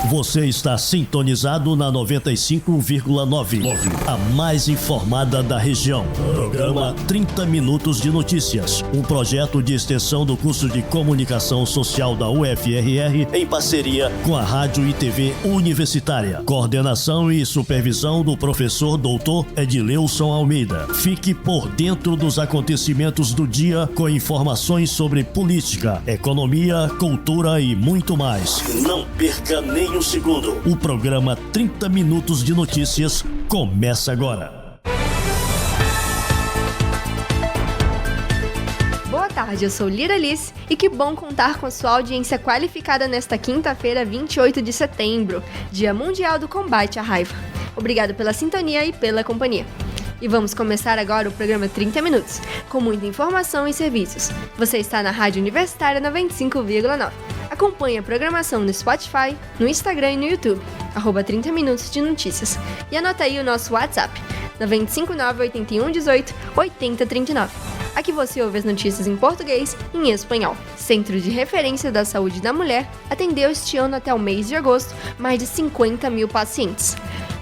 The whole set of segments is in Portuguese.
Você está sintonizado na 95,9, a mais informada da região. Programa 30 Minutos de Notícias, um projeto de extensão do curso de Comunicação Social da UFRR em parceria com a Rádio e TV Universitária. Coordenação e supervisão do professor doutor Edileuson Almeida. Fique por dentro dos acontecimentos do dia com informações sobre política, economia, cultura e muito mais. Não perca nem um segundo. O programa 30 Minutos de Notícias começa agora. Boa tarde, eu sou Lira Liz e que bom contar com a sua audiência qualificada nesta quinta-feira, 28 de setembro, Dia Mundial do Combate à Raiva. Obrigado pela sintonia e pela companhia. E vamos começar agora o programa 30 Minutos, com muita informação e serviços. Você está na Rádio Universitária 95,9. Acompanhe a programação no Spotify, no Instagram e no YouTube, @30 Minutos de Notícias. E anota aí o nosso WhatsApp, 959-8118-8039. Aqui você ouve as notícias em português e em espanhol. Centro de Referência da Saúde da Mulher atendeu este ano até o mês de agosto mais de 50 mil pacientes.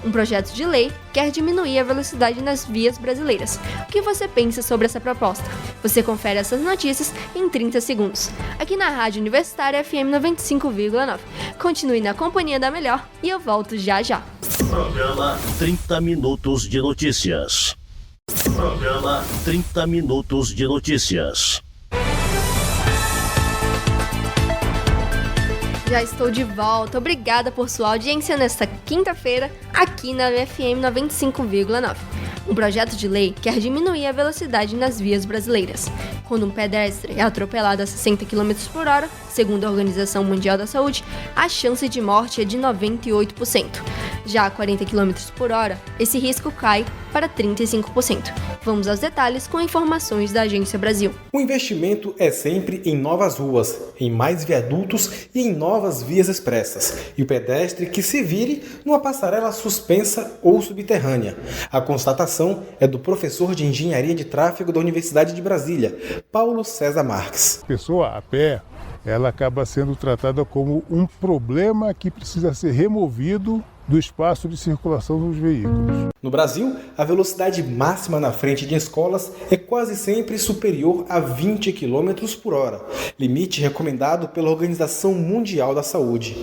Um projeto de lei quer diminuir a velocidade nas vias brasileiras. O que você pensa sobre essa proposta? Você confere essas notícias em 30 segundos, aqui na Rádio Universitária FM 95,9. Continue na companhia da melhor e eu volto já já. Programa 30 Minutos de Notícias. Programa 30 Minutos de Notícias. Já estou de volta. Obrigada por sua audiência nesta quinta-feira, aqui na UFM 95,9. Um projeto de lei quer diminuir a velocidade nas vias brasileiras. Quando um pedestre é atropelado a 60 km por hora, segundo a Organização Mundial da Saúde, a chance de morte é de 98%. Já a 40 km por hora, esse risco cai para 35%. Vamos aos detalhes com informações da Agência Brasil. O investimento é sempre em novas ruas, em mais viadutos e em novas vias expressas. E o pedestre que se vire numa passarela suspensa ou subterrânea. A constatação é do professor de Engenharia de Tráfego da Universidade de Brasília, Paulo César Marques. A pessoa a pé, ela acaba sendo tratada como um problema que precisa ser removido do espaço de circulação dos veículos. No Brasil, a velocidade máxima na frente de escolas é quase sempre superior a 20 km por hora, limite recomendado pela Organização Mundial da Saúde.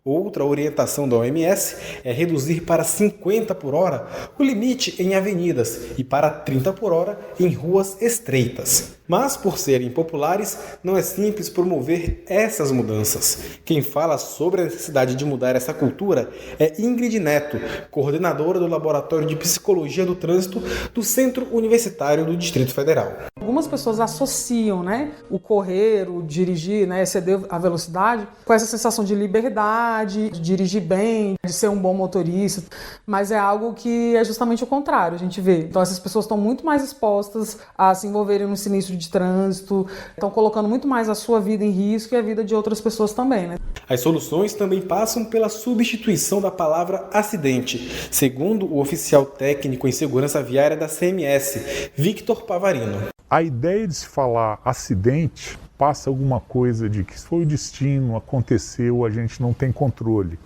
Outra orientação da OMS é reduzir para 50 por hora o limite em avenidas e para 30 por hora em ruas estreitas. Mas, por serem populares, não é simples promover essas mudanças. Quem fala sobre a necessidade de mudar essa cultura é Ingrid Neto, coordenadora do Laboratório de Psicologia do Trânsito do Centro Universitário do Distrito Federal. Algumas pessoas associam, o correr, o dirigir, exceder a velocidade com essa sensação de liberdade, de dirigir bem, de ser um bom motorista, mas é algo que é justamente o contrário, a gente vê. Então essas pessoas estão muito mais expostas a se envolverem no sinistro de trânsito, estão colocando muito mais a sua vida em risco e a vida de outras pessoas também. As soluções também passam pela substituição da palavra acidente, segundo o oficial técnico em segurança viária da CMS, Victor Pavarino. A ideia de se falar acidente passa alguma coisa de que foi o destino, aconteceu, a gente não tem controle.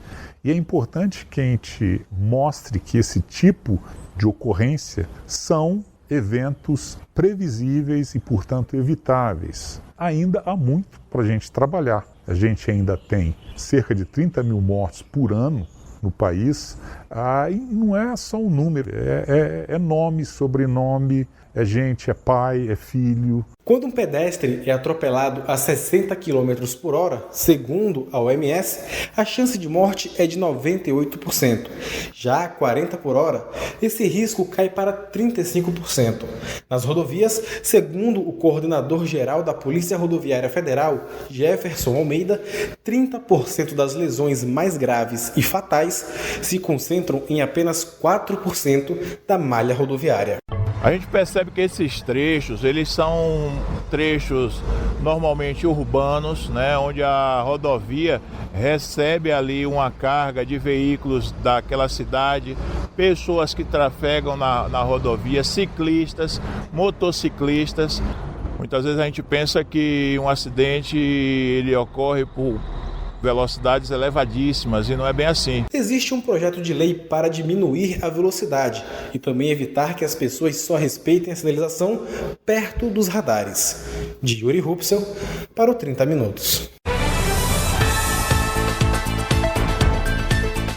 E é importante que a gente mostre que esse tipo de ocorrência são eventos previsíveis e, portanto, evitáveis. Ainda há muito para a gente trabalhar. A gente ainda tem cerca de 30 mil mortes por ano no país. E não é só um número, é nome, sobrenome, é gente, é pai, é filho. Quando um pedestre é atropelado a 60 km por hora, segundo a OMS, a chance de morte é de 98%. Já a 40 por hora, esse risco cai para 35%. Nas rodovias, segundo o coordenador-geral da Polícia Rodoviária Federal, Jefferson Almeida, 30% das lesões mais graves e fatais se concentram em apenas 4% da malha rodoviária. A gente percebe que esses trechos, eles são trechos normalmente urbanos, onde a rodovia recebe ali uma carga de veículos daquela cidade, pessoas que trafegam na rodovia, ciclistas, motociclistas. Muitas vezes a gente pensa que um acidente ele ocorre por velocidades elevadíssimas, e não é bem assim. Existe um projeto de lei para diminuir a velocidade e também evitar que as pessoas só respeitem a sinalização perto dos radares. De Yuri Rupsel para o 30 Minutos.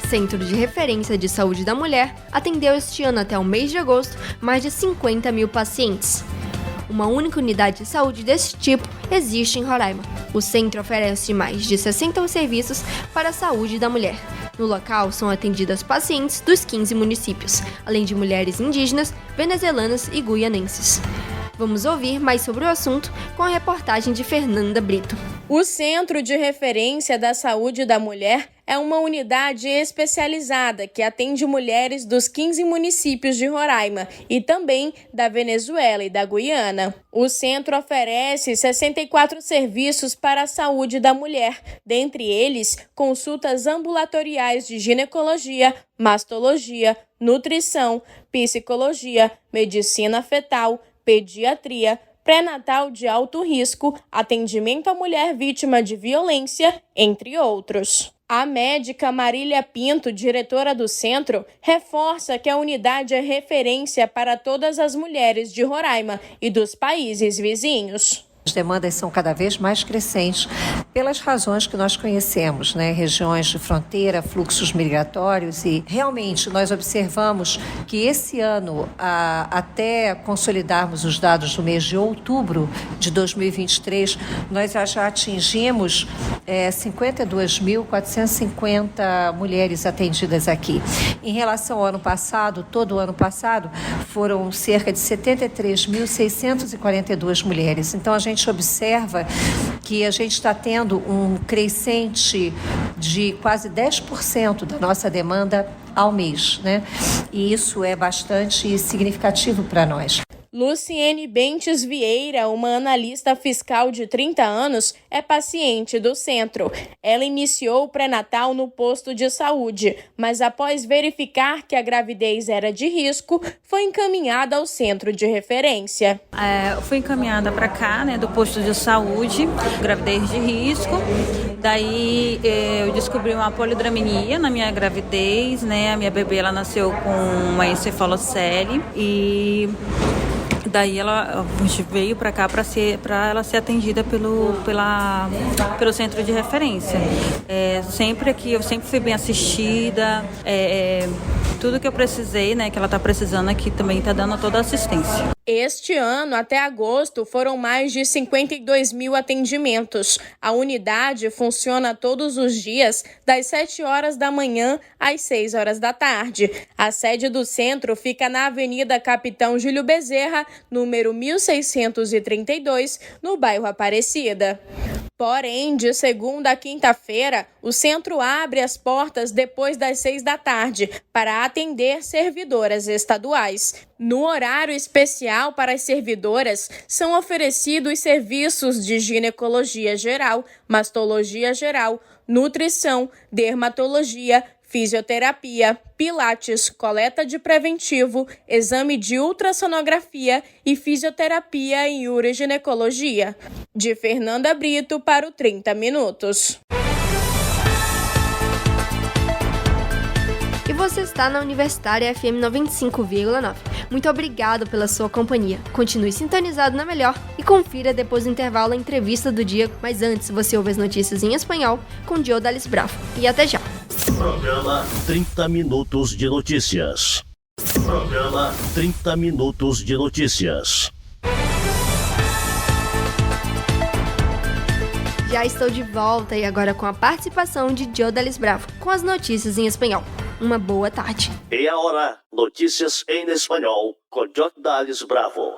Centro de Referência de Saúde da Mulher atendeu este ano até o mês de agosto mais de 50 mil pacientes. Uma única unidade de saúde desse tipo existe em Roraima. O centro oferece mais de 60 serviços para a saúde da mulher. No local são atendidas pacientes dos 15 municípios, além de mulheres indígenas, venezuelanas e guianenses. Vamos ouvir mais sobre o assunto com a reportagem de Fernanda Brito. O Centro de Referência da Saúde da Mulher é uma unidade especializada que atende mulheres dos 15 municípios de Roraima e também da Venezuela e da Guiana. O centro oferece 64 serviços para a saúde da mulher, dentre eles consultas ambulatoriais de ginecologia, mastologia, nutrição, psicologia, medicina fetal, pediatria, pré-natal de alto risco, atendimento à mulher vítima de violência, entre outros. A médica Marília Pinto, diretora do centro, reforça que a unidade é referência para todas as mulheres de Roraima e dos países vizinhos. As demandas são cada vez mais crescentes pelas razões que nós conhecemos, né? Regiões de fronteira, fluxos migratórios, e realmente nós observamos que esse ano, até consolidarmos os dados do mês de outubro de 2023, nós já atingimos 52.450 mulheres atendidas aqui. Em relação ao ano passado, todo o ano passado, foram cerca de 73.642 mulheres. Então, a gente observa que a gente está tendo um crescente de quase 10% da nossa demanda ao mês, né? E isso é bastante significativo para nós. Luciene Bentes Vieira, uma analista fiscal de 30 anos, é paciente do centro. Ela iniciou o pré-natal no posto de saúde, mas após verificar que a gravidez era de risco, foi encaminhada ao centro de referência. Fui encaminhada para cá, né, do posto de saúde, gravidez de risco. Daí eu descobri uma polidramia na minha gravidez, né? A minha bebê ela nasceu com uma encefalocele e daí a gente veio para cá para ela ser atendida pelo centro de referência. Sempre fui bem assistida, tudo que eu precisei, né, que ela está precisando aqui também está dando toda a assistência. Este ano, até agosto, foram mais de 52 mil atendimentos. A unidade funciona todos os dias, das 7 horas da manhã às 6 horas da tarde. A sede do centro fica na Avenida Capitão Júlio Bezerra, número 1632, no bairro Aparecida. Porém, de segunda a quinta-feira, o centro abre as portas depois das 6 da tarde para atender servidoras estaduais. No horário especial para as servidoras, são oferecidos serviços de ginecologia geral, mastologia geral, nutrição, dermatologia, fisioterapia, pilates, coleta de preventivo, exame de ultrassonografia e fisioterapia em uroginecologia. De Fernanda Brito para o 30 Minutos. E você está na Universitária FM 95,9. Muito obrigado pela sua companhia. Continue sintonizado na melhor e confira depois do intervalo a entrevista do dia. Mas antes, você ouve as notícias em espanhol com Diodalis Bravo. E até já! Programa 30 Minutos de Notícias. Programa 30 Minutos de Notícias. Já estou de volta e agora com a participação de Diodalis Bravo com as notícias em espanhol. Uma boa tarde. E agora, notícias em espanhol com Diodalis Bravo.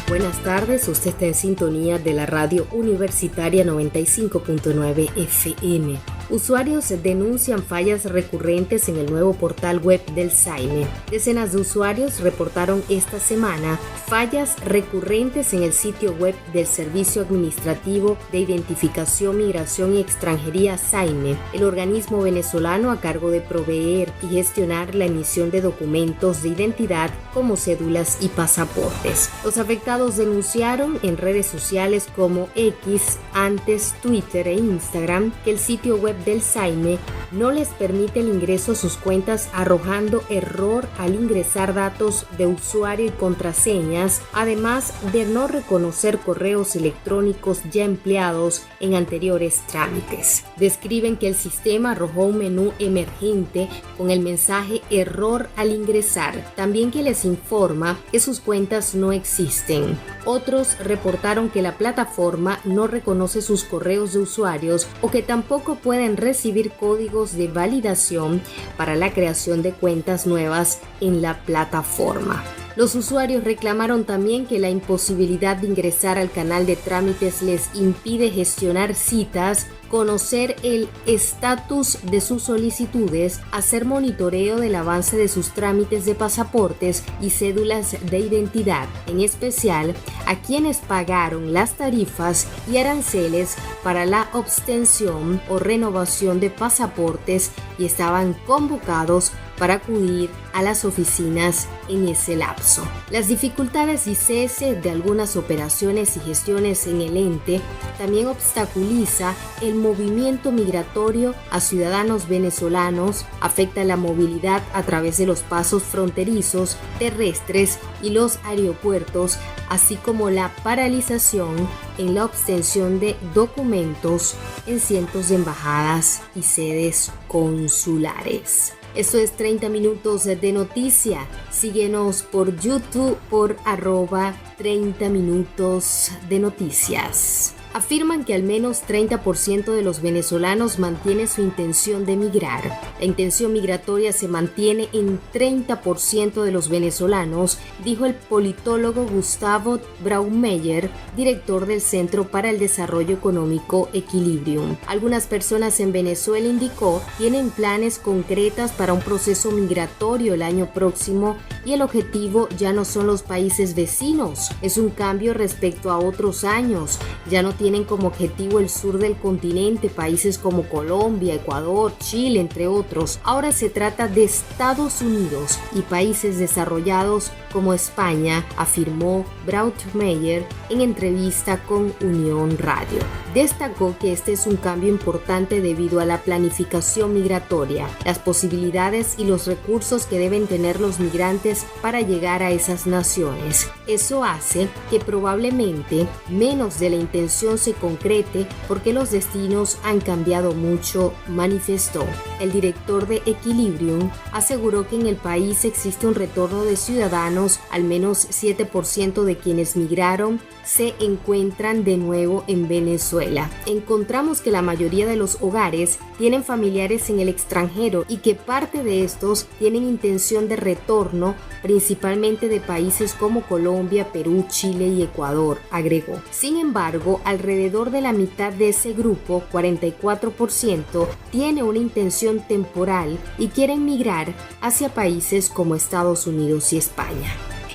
Buenas tardes, usted está en sintonía de la radio universitaria 95.9 FM. Usuarios denuncian fallas recurrentes en el nuevo portal web del SAIME. Decenas de usuarios reportaron esta semana fallas recurrentes en el sitio web del Servicio Administrativo de Identificación, Migración y Extranjería SAIME, el organismo venezolano a cargo de proveer y gestionar la emisión de documentos de identidad como cédulas y pasaportes. Los afectados denunciaron en redes sociales como X, antes Twitter e Instagram, que el sitio web del SAIME no les permite el ingreso a sus cuentas, arrojando error al ingresar datos de usuario y contraseñas, además de no reconocer correos electrónicos ya empleados en anteriores trámites. Describen que el sistema arrojó un menú emergente con el mensaje error al ingresar, también que les informa que sus cuentas no existen. Otros reportaron que la plataforma no reconoce sus correos de usuarios o que tampoco pueden recibir códigos de validación para la creación de cuentas nuevas en la plataforma. Los usuarios reclamaron también que la imposibilidad de ingresar al canal de trámites les impide gestionar citas, conocer el estatus de sus solicitudes, hacer monitoreo del avance de sus trámites de pasaportes y cédulas de identidad, en especial a quienes pagaron las tarifas y aranceles para la obtención o renovación de pasaportes y estaban convocados para acudir a las oficinas en ese lapso. Las dificultades y cese de algunas operaciones y gestiones en el ente también obstaculiza el movimiento migratorio a ciudadanos venezolanos, afecta la movilidad a través de los pasos fronterizos, terrestres y los aeropuertos, así como la paralización en la obtención de documentos en cientos de embajadas y sedes consulares. Esto es 30 minutos de noticia. Síguenos por YouTube por @30 minutos de noticias. Afirman que al menos 30% de los venezolanos mantiene su intención de migrar. La intención migratoria se mantiene en 30% de los venezolanos, dijo el politólogo Gustavo Braumeyer, director del Centro para el Desarrollo Económico Equilibrium. Algunas personas en Venezuela, indicó, tienen planes concretas para un proceso migratorio el año próximo y el objetivo ya no son los países vecinos. Es un cambio respecto a otros años. Ya no tienen como objetivo el sur del continente, países como Colombia, Ecuador, Chile, entre otros. Ahora se trata de Estados Unidos y países desarrollados como España, afirmó Brautmeier en entrevista con Unión Radio. Destacó que este es un cambio importante debido a la planificación migratoria, las posibilidades y los recursos que deben tener los migrantes para llegar a esas naciones. Eso hace que probablemente menos de la intención se concrete porque los destinos han cambiado mucho, manifestó. El director de Equilibrium aseguró que en el país existe un retorno de ciudadanos, al menos 7% de quienes migraron se encuentran de nuevo en Venezuela. Encontramos que la mayoría de los hogares tienen familiares en el extranjero y que parte de estos tienen intención de retorno, principalmente de países como Colombia, Perú, Chile y Ecuador, agregó. Sin embargo, alrededor de la mitad de ese grupo, 44%, tiene una intención temporal y quieren migrar hacia países como Estados Unidos y España.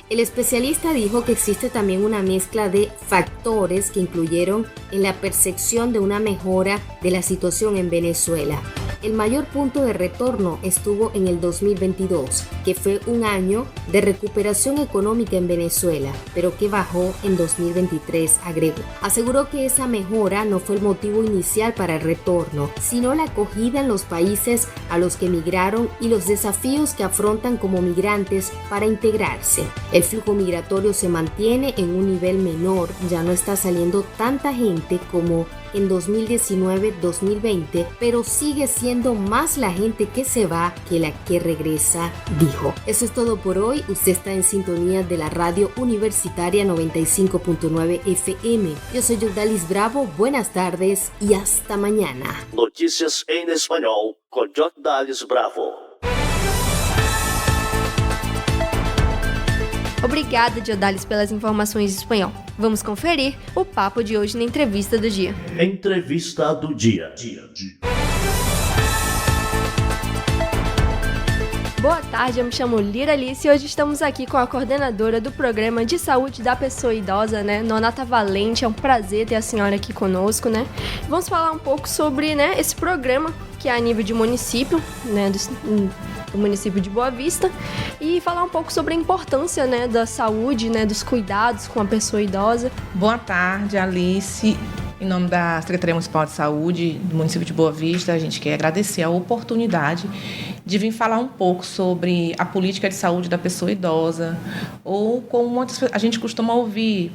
El especialista dijo que existe también una mezcla de factores que incluyeron en la percepción de una mejora de la situación en Venezuela. El mayor punto de retorno estuvo en el 2022, que fue un año de recuperación económica en Venezuela, pero que bajó en 2023, agregó. Aseguró que esa mejora no fue el motivo inicial para el retorno, sino la acogida en los países a los que migraron y los desafíos que afrontan como migrantes para integrarse. El flujo migratorio se mantiene en un nivel menor, ya no está saliendo tanta gente como en 2019-2020, pero sigue siendo más la gente que se va que la que regresa, dijo. Eso es todo por hoy. Usted está en sintonía de la radio universitaria 95.9 FM. Yo soy Jordalis Bravo, buenas tardes y hasta mañana. Notícias em espanhol com Jordalis Bravo. Obrigada, Jordalis, pelas informações em espanhol. Vamos conferir o papo de hoje na entrevista do dia. Entrevista do dia. Boa tarde, eu me chamo Lira Alice e hoje estamos aqui com a coordenadora do Programa de Saúde da Pessoa Idosa, né, Nonata Valente. É um prazer ter a senhora aqui conosco, né? Vamos falar um pouco sobre, né, esse programa que é a nível de município, né, do município de Boa Vista, e falar um pouco sobre a importância, né, da saúde, né, dos cuidados com a pessoa idosa. Boa tarde, Alice. Em nome da Secretaria Municipal de Saúde do município de Boa Vista, a gente quer agradecer a oportunidade de vir falar um pouco sobre a política de saúde da pessoa idosa, ou como a gente costuma ouvir,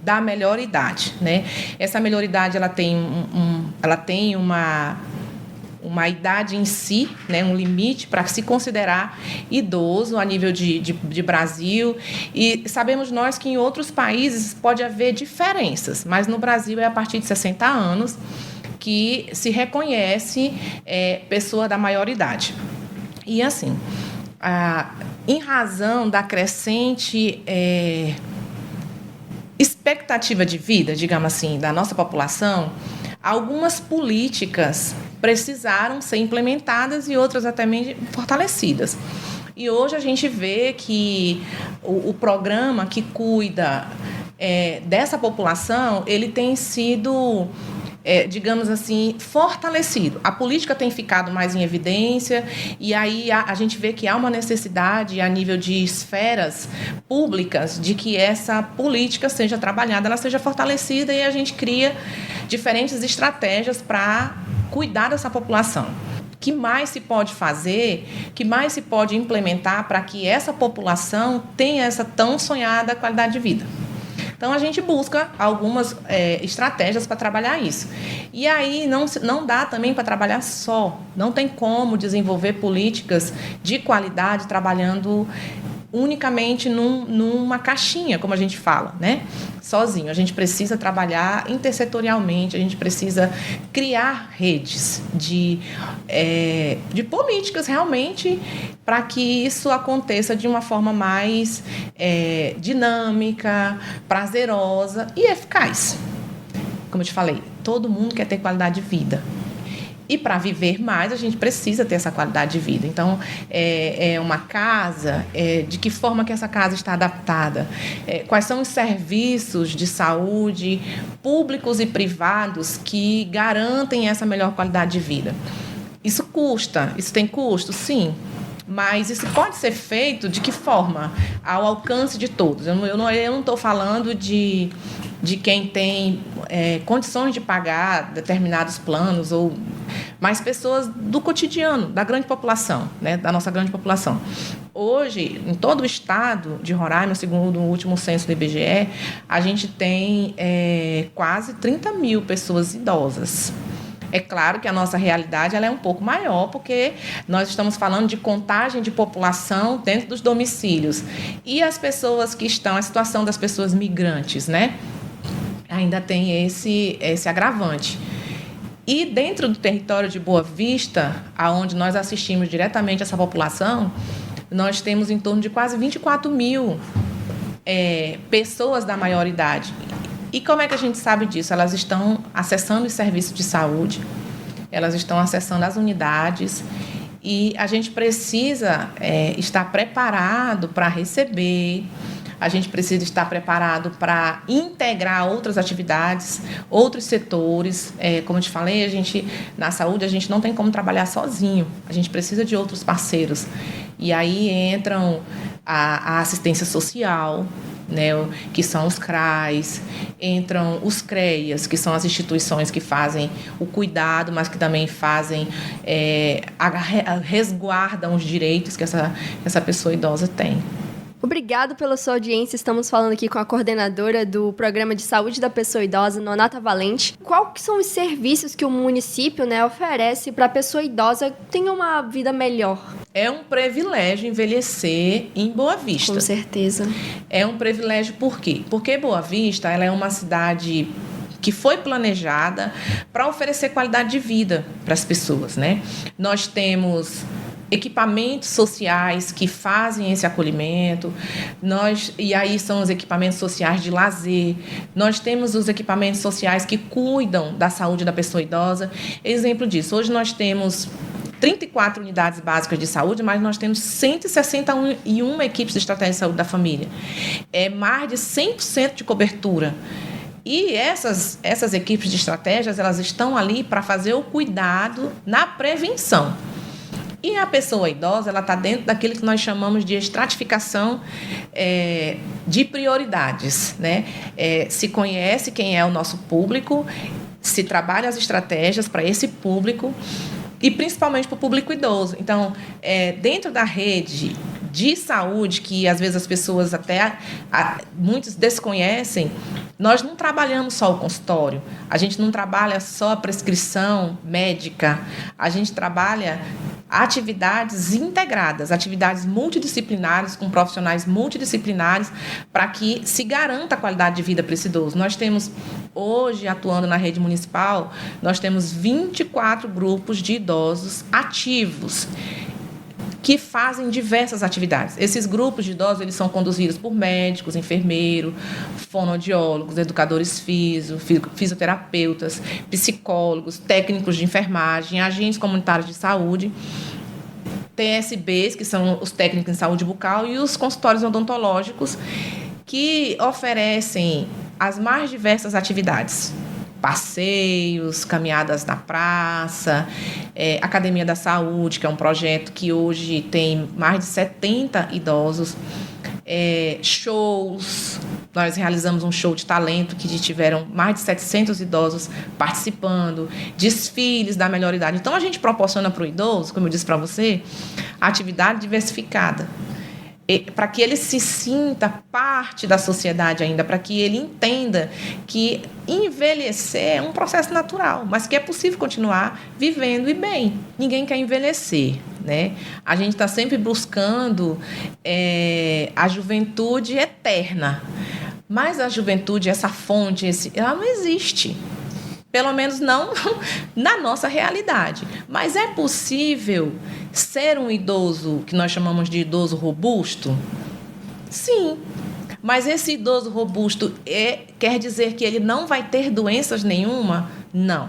da melhor idade, né? Essa melhor idade ela tem uma idade em si, né, um limite para se considerar idoso a nível de Brasil. E sabemos nós que em outros países pode haver diferenças, mas no Brasil é a partir de 60 anos que se reconhece pessoa da maior idade. E assim, em razão da crescente expectativa de vida, digamos assim, da nossa população, algumas políticas precisaram ser implementadas e outras até mesmo fortalecidas. E hoje a gente vê que o programa que cuida dessa população, ele tem sido, digamos assim, fortalecido. A política tem ficado mais em evidência e aí a gente vê que há uma necessidade a nível de esferas públicas de que essa política seja trabalhada, ela seja fortalecida e a gente cria diferentes estratégias para cuidar dessa população. O que mais se pode fazer, o que mais se pode implementar para que essa população tenha essa tão sonhada qualidade de vida? Então, a gente busca algumas estratégias para trabalhar isso. E aí, não dá também para trabalhar só. Não tem como desenvolver políticas de qualidade trabalhando unicamente numa caixinha, como a gente fala, né? Sozinho. A gente precisa trabalhar intersetorialmente, a gente precisa criar redes de políticas realmente para que isso aconteça de uma forma mais dinâmica, prazerosa e eficaz. Como eu te falei, todo mundo quer ter qualidade de vida. E para viver mais, a gente precisa ter essa qualidade de vida. Então, uma casa, de que forma que essa casa está adaptada? Quais são os serviços de saúde públicos e privados que garantem essa melhor qualidade de vida? Isso custa, isso tem custo? Sim. Mas isso pode ser feito de que forma? Ao alcance de todos. Eu não estou falando de quem tem condições de pagar determinados planos, mas pessoas do cotidiano, da grande população, né, da nossa grande população. Hoje, em todo o estado de Roraima, segundo o último censo do IBGE, a gente tem quase 30 mil pessoas idosas. É claro que a nossa realidade ela é um pouco maior, porque nós estamos falando de contagem de população dentro dos domicílios. E as pessoas que estão, a situação das pessoas migrantes, né? Ainda tem esse agravante. E dentro do território de Boa Vista, aonde nós assistimos diretamente essa população, nós temos em torno de quase 24 mil pessoas da maior idade. E como é que a gente sabe disso? Elas estão acessando os serviços de saúde, elas estão acessando as unidades e a gente precisa estar preparado para receber, a gente precisa estar preparado para integrar outras atividades, outros setores. Como eu te falei, na saúde a gente não tem como trabalhar sozinho, a gente precisa de outros parceiros. E aí entram a assistência social, né, que são os CRAs, entram os CREAs, que são as instituições que fazem o cuidado, mas que também fazem, resguardam os direitos que essa pessoa idosa tem. Obrigado pela sua audiência. Estamos falando aqui com a coordenadora do Programa de Saúde da Pessoa Idosa, Nonata Valente. Quais são os serviços que o município, né, oferece para a pessoa idosa ter uma vida melhor? É um privilégio envelhecer em Boa Vista. Com certeza. É um privilégio por quê? Porque Boa Vista ela é uma cidade que foi planejada para oferecer qualidade de vida para as pessoas, né? Nós temos equipamentos sociais que fazem esse acolhimento, e aí são os equipamentos sociais de lazer, nós temos os equipamentos sociais que cuidam da saúde da pessoa idosa. Exemplo disso, hoje nós temos 34 unidades básicas de saúde, mas nós temos 161 equipes de estratégia de saúde da família. É mais de 100% de cobertura. E essas equipes de estratégias, elas estão ali para fazer o cuidado na prevenção. E a pessoa idosa, ela está dentro daquilo que nós chamamos de estratificação de prioridades, né? Se conhece quem é o nosso público, se trabalha as estratégias para esse público e principalmente para o público idoso. Então, dentro da rede de saúde, que às vezes as pessoas muitos desconhecem, nós não trabalhamos só o consultório, a gente não trabalha só a prescrição médica, a gente trabalha atividades integradas, atividades multidisciplinares, com profissionais multidisciplinares, para que se garanta a qualidade de vida para esse idoso. Nós temos, hoje, atuando na rede municipal, nós temos 24 grupos de idosos ativos, que fazem diversas atividades. Esses grupos de idosos, eles são conduzidos por médicos, enfermeiros, fonoaudiólogos, educadores fisioterapeutas, psicólogos, técnicos de enfermagem, agentes comunitários de saúde, TSBs, que são os técnicos em saúde bucal, e os consultórios odontológicos, que oferecem as mais diversas atividades. Passeios, caminhadas na praça, Academia da Saúde, que é um projeto que hoje tem mais de 70 idosos, shows. Nós realizamos um show de talento que tiveram mais de 700 idosos participando, desfiles da melhor idade. Então, a gente proporciona para o idoso, como eu disse para você, atividade diversificada, para que ele se sinta parte da sociedade ainda, para que ele entenda que envelhecer é um processo natural, mas que é possível continuar vivendo e bem. Ninguém quer envelhecer, né? A gente está sempre buscando a juventude eterna, mas a juventude, essa fonte, ela não existe. Pelo menos não na nossa realidade. Mas é possível ser um idoso, que nós chamamos de idoso robusto? Sim. Mas esse idoso robusto quer dizer que ele não vai ter doenças nenhuma? Não.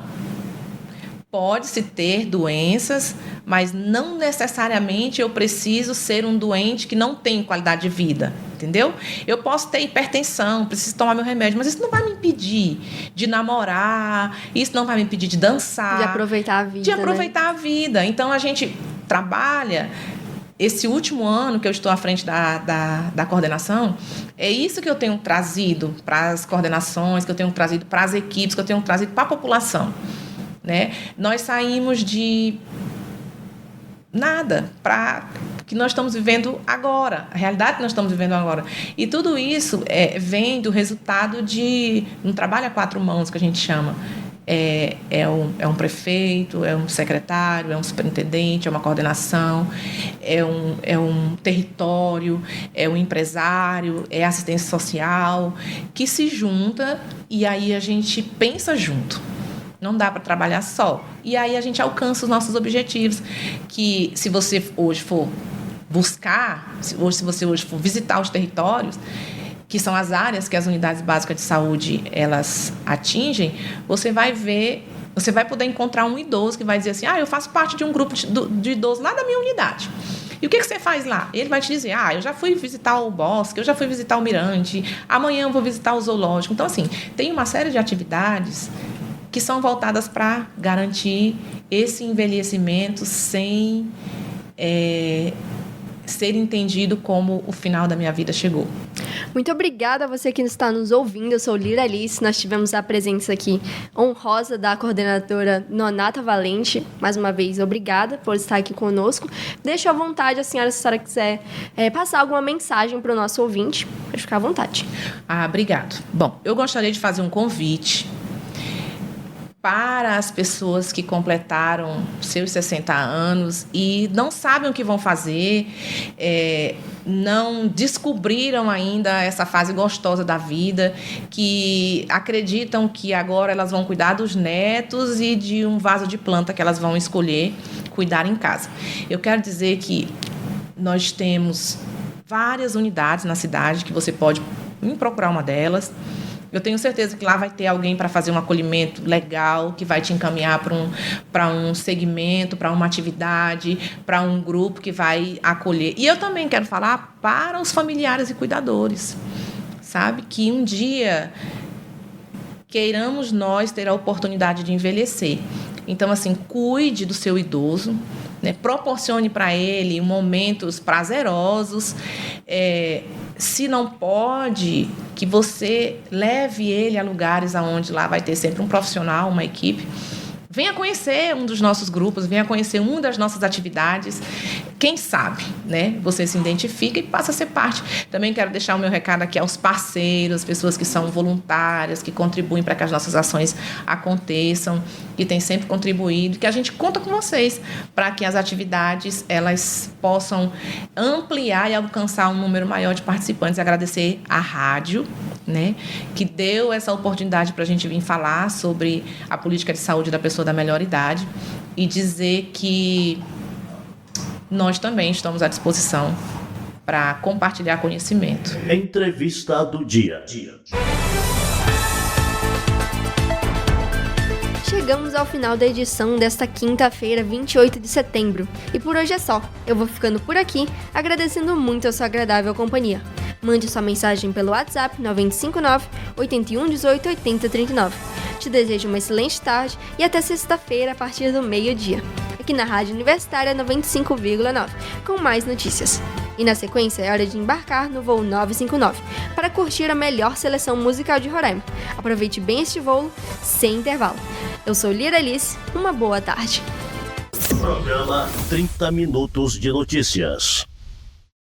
Pode-se ter doenças, mas não necessariamente eu preciso ser um doente que não tem qualidade de vida, entendeu? Eu posso ter hipertensão, preciso tomar meu remédio, mas isso não vai me impedir de namorar, isso não vai me impedir de dançar. De aproveitar a vida. De aproveitar a vida. Então, a gente trabalha. Esse último ano que eu estou à frente da coordenação, é isso que eu tenho trazido para as coordenações, que eu tenho trazido para as equipes, que eu tenho trazido para a população. Né? Nós saímos de nada para o que nós estamos vivendo agora, a realidade que nós estamos vivendo agora. E tudo isso vem do resultado de um trabalho a quatro mãos, que a gente chama. É um prefeito, é um secretário, é um superintendente, é uma coordenação, é um território, é um empresário, é assistência social, que se junta e aí a gente pensa junto. Não dá para trabalhar só. E aí a gente alcança os nossos objetivos, que se você hoje for buscar, se você hoje for visitar os territórios, que são as áreas que as unidades básicas de saúde elas atingem, você vai ver, você vai poder encontrar um idoso que vai dizer assim, eu faço parte de um grupo de idosos lá da minha unidade. E o que você faz lá? Ele vai te dizer, eu já fui visitar o bosque, eu já fui visitar o mirante, amanhã eu vou visitar o zoológico. Então, assim, tem uma série de atividades que são voltadas para garantir esse envelhecimento sem ser entendido como o final da minha vida chegou. Muito obrigada a você que está nos ouvindo. Eu sou Lira Alice. Nós tivemos a presença aqui honrosa da coordenadora Nonata Valente. Mais uma vez, obrigada por estar aqui conosco. Deixa à vontade, se a senhora quiser passar alguma mensagem para o nosso ouvinte. Pode ficar à vontade. Obrigado. Bom, eu gostaria de fazer um convite para as pessoas que completaram seus 60 anos e não sabem o que vão fazer, não descobriram ainda essa fase gostosa da vida, que acreditam que agora elas vão cuidar dos netos e de um vaso de planta que elas vão escolher cuidar em casa. Eu quero dizer que nós temos várias unidades na cidade, que você pode procurar uma delas. Eu tenho certeza que lá vai ter alguém para fazer um acolhimento legal, que vai te encaminhar para um segmento, para uma atividade, para um grupo que vai acolher. E eu também quero falar para os familiares e cuidadores, sabe? Que um dia queiramos nós ter a oportunidade de envelhecer. Então, assim, cuide do seu idoso, né? Proporcione para ele momentos prazerosos. Se não pode, que você leve ele a lugares onde lá vai ter sempre um profissional, uma equipe. Venha conhecer um dos nossos grupos, venha conhecer uma das nossas atividades. Quem sabe, né? Você se identifica e passa a ser parte. Também quero deixar o meu recado aqui aos parceiros, as pessoas que são voluntárias, que contribuem para que as nossas ações aconteçam, que têm sempre contribuído, que a gente conta com vocês para que as atividades elas possam ampliar e alcançar um número maior de participantes. Agradecer à rádio, né, que deu essa oportunidade para a gente vir falar sobre a política de saúde da pessoa da melhor idade e dizer que nós também estamos à disposição para compartilhar conhecimento. Entrevista do dia. Chegamos ao final da edição desta quinta-feira, 28 de setembro. E por hoje é só. Eu vou ficando por aqui, agradecendo muito a sua agradável companhia. Mande sua mensagem pelo WhatsApp 959 81 18 80 39. Te desejo uma excelente tarde e até sexta-feira a partir do meio-dia. Aqui na Rádio Universitária 95,9, com mais notícias. E na sequência é hora de embarcar no voo 959 para curtir a melhor seleção musical de Roraima. Aproveite bem este voo sem intervalo. Eu sou Lira Alice, uma boa tarde. Programa 30 Minutos de Notícias.